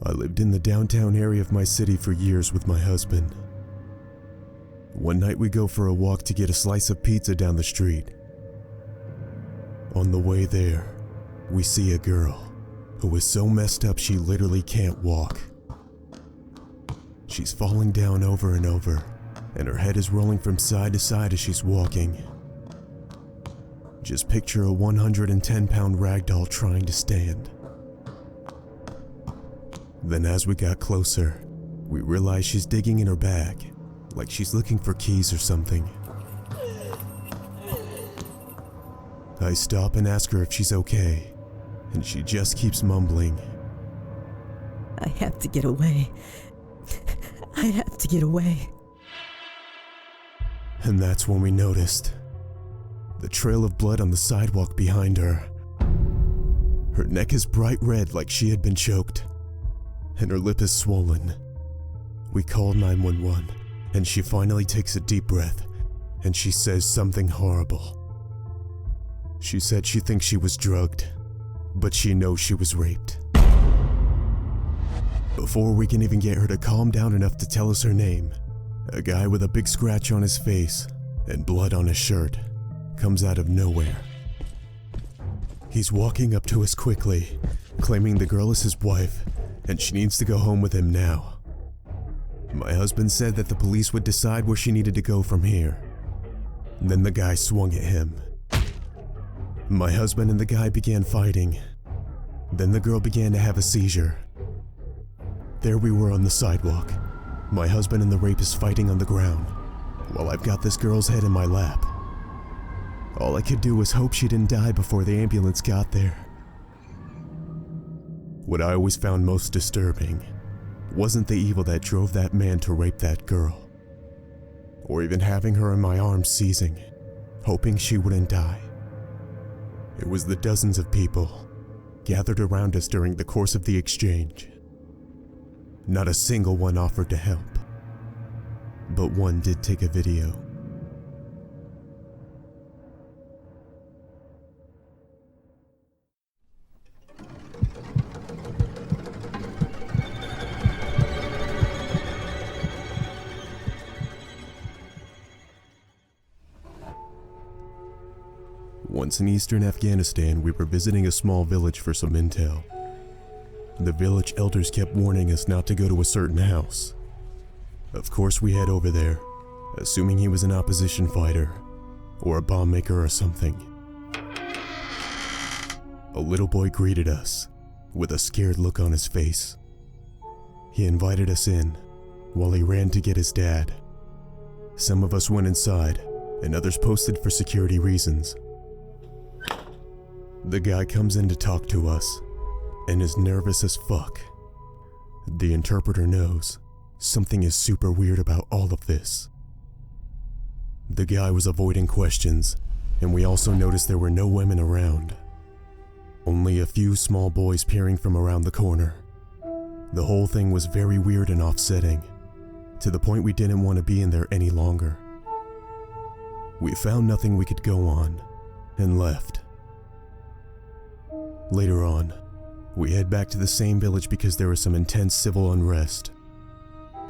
I lived in the downtown area of my city for years with my husband. One night we go for a walk to get a slice of pizza down the street. On the way there, we see a girl who is so messed up she literally can't walk. She's falling down over and over, and her head is rolling from side to side as she's walking. Just picture a 110-pound ragdoll trying to stand. Then as we got closer, we realized she's digging in her bag, like she's looking for keys or something. I stop and ask her if she's okay, and she just keeps mumbling. I have to get away. I have to get away. And that's when we noticed the trail of blood on the sidewalk behind her. Her neck is bright red like she had been choked, and her lip is swollen. We called 911, and she finally takes a deep breath, and she says something horrible. She said she thinks she was drugged, but she knows she was raped. Before we can even get her to calm down enough to tell us her name, a guy with a big scratch on his face and blood on his shirt comes out of nowhere. He's walking up to us quickly, claiming the girl is his wife and she needs to go home with him now. My husband said that the police would decide where she needed to go from here. Then the guy swung at him. My husband and the guy began fighting. Then the girl began to have a seizure. There we were on the sidewalk, my husband and the rapist fighting on the ground, while I've got this girl's head in my lap. All I could do was hope she didn't die before the ambulance got there. What I always found most disturbing wasn't the evil that drove that man to rape that girl, or even having her in my arms seizing, hoping she wouldn't die. It was the dozens of people gathered around us during the course of the exchange. Not a single one offered to help, but one did take a video. Once in eastern Afghanistan, we were visiting a small village for some intel. The village elders kept warning us not to go to a certain house. Of course we head over there, assuming he was an opposition fighter, or a bomb maker or something. A little boy greeted us, with a scared look on his face. He invited us in, while he ran to get his dad. Some of us went inside, and others posted for security reasons. The guy comes in to talk to us, and is nervous as fuck. The interpreter knows something is super weird about all of this. The guy was avoiding questions, and we also noticed there were no women around. Only a few small boys peering from around the corner. The whole thing was very weird and offsetting, to the point we didn't want to be in there any longer. We found nothing we could go on, and left. Later on, we head back to the same village because there was some intense civil unrest.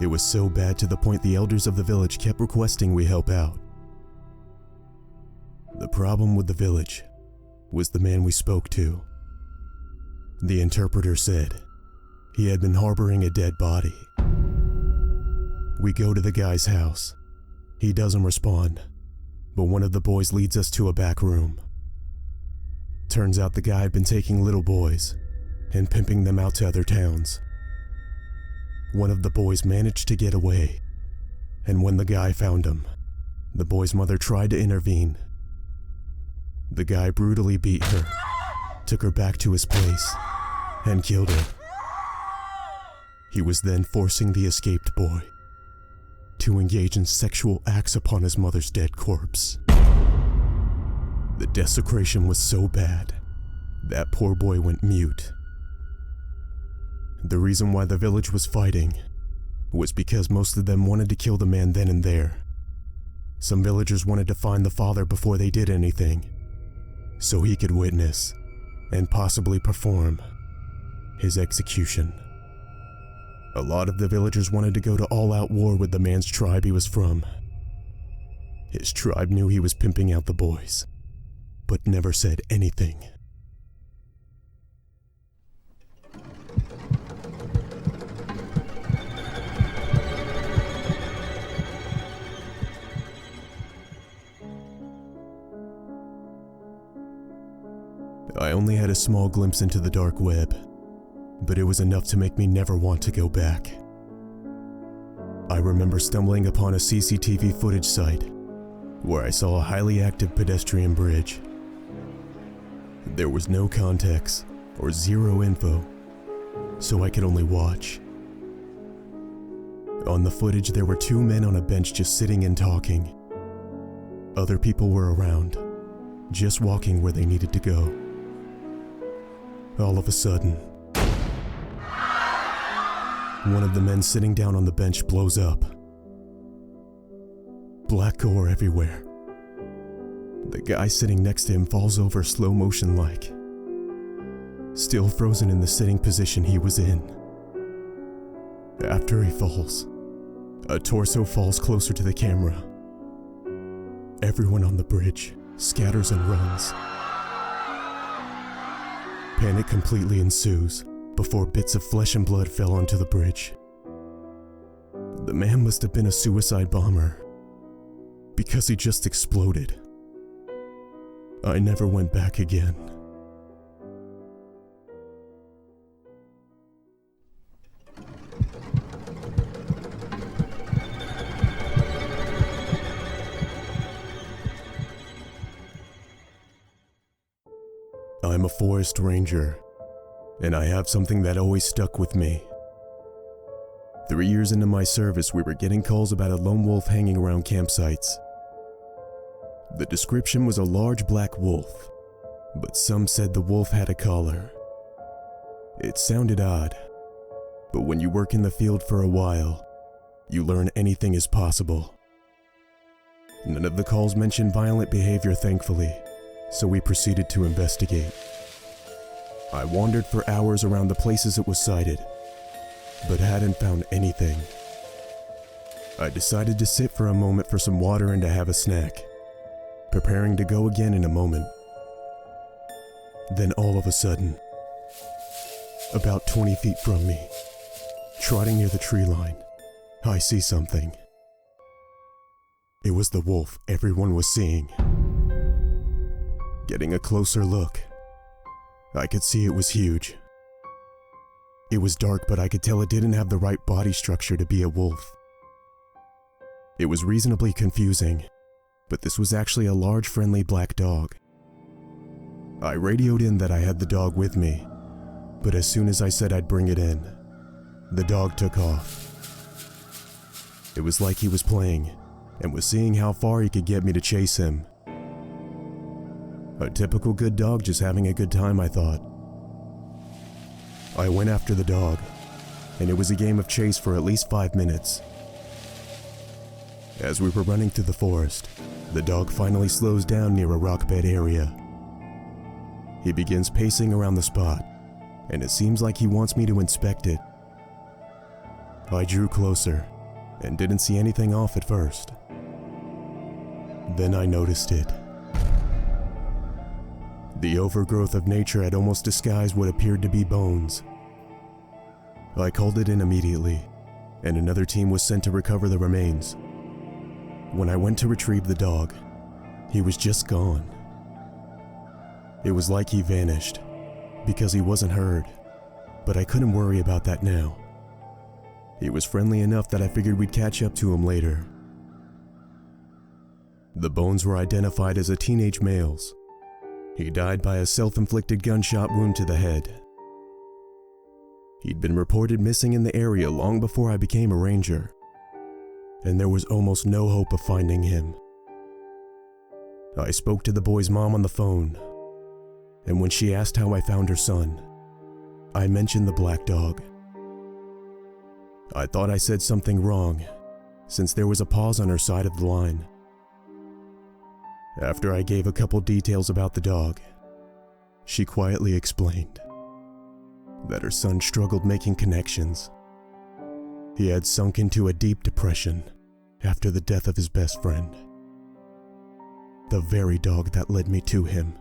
It was so bad to the point the elders of the village kept requesting we help out. The problem with the village was the man we spoke to. The interpreter said he had been harboring a dead body. We go to the guy's house. He doesn't respond, but one of the boys leads us to a back room. Turns out the guy had been taking little boys and pimping them out to other towns. One of the boys managed to get away, and when the guy found him, the boy's mother tried to intervene. The guy brutally beat her, took her back to his place, and killed her. He was then forcing the escaped boy to engage in sexual acts upon his mother's dead corpse. The desecration was so bad, that poor boy went mute. The reason why the village was fighting was because most of them wanted to kill the man then and there. Some villagers wanted to find the father before they did anything, so he could witness and possibly perform his execution. A lot of the villagers wanted to go to all-out war with the man's tribe he was from. His tribe knew he was pimping out the boys, but never said anything. I only had a small glimpse into the dark web, but it was enough to make me never want to go back. I remember stumbling upon a CCTV footage site where I saw a highly active pedestrian bridge. There was no context or zero info, so I could only watch. On the footage, there were two men on a bench just sitting and talking. Other people were around, just walking where they needed to go. All of a sudden, one of the men sitting down on the bench blows up. Black gore everywhere. The guy sitting next to him falls over slow motion like, still frozen in the sitting position he was in. After he falls, a torso falls closer to the camera. Everyone on the bridge scatters and runs. Panic completely ensues before bits of flesh and blood fell onto the bridge. The man must have been a suicide bomber because he just exploded. I never went back again. I'm a forest ranger, and I have something that always stuck with me. 3 years into my service, we were getting calls about a lone wolf hanging around campsites. The description was a large black wolf, but some said the wolf had a collar. It sounded odd, but when you work in the field for a while, you learn anything is possible. None of the calls mentioned violent behavior, thankfully, so we proceeded to investigate. I wandered for hours around the places it was sighted, but hadn't found anything. I decided to sit for a moment for some water and to have a snack, preparing to go again in a moment. Then all of a sudden, about 20 feet from me, trotting near the tree line, I see something. It was the wolf everyone was seeing. Getting a closer look, I could see it was huge. It was dark, but I could tell it didn't have the right body structure to be a wolf. It was reasonably confusing, but this was actually a large, friendly black dog. I radioed in that I had the dog with me, but as soon as I said I'd bring it in, the dog took off. It was like he was playing and was seeing how far he could get me to chase him. A typical good dog just having a good time, I thought. I went after the dog, and it was a game of chase for at least 5 minutes. As we were running through the forest, the dog finally slows down near a rock bed area. He begins pacing around the spot, and it seems like he wants me to inspect it. I drew closer, and didn't see anything off at first. Then I noticed it. The overgrowth of nature had almost disguised what appeared to be bones. I called it in immediately, and another team was sent to recover the remains. When I went to retrieve the dog, he was just gone. It was like he vanished, because he wasn't heard, but I couldn't worry about that now. He was friendly enough that I figured we'd catch up to him later. The bones were identified as a teenage male's. He died by a self-inflicted gunshot wound to the head. He'd been reported missing in the area long before I became a ranger, and there was almost no hope of finding him. I spoke to the boy's mom on the phone, and when she asked how I found her son, I mentioned the black dog. I thought I said something wrong, since there was a pause on her side of the line. After I gave a couple details about the dog, she quietly explained that her son struggled making connections, He had sunk into a deep depression after the death of his best friend, the very dog that led me to him.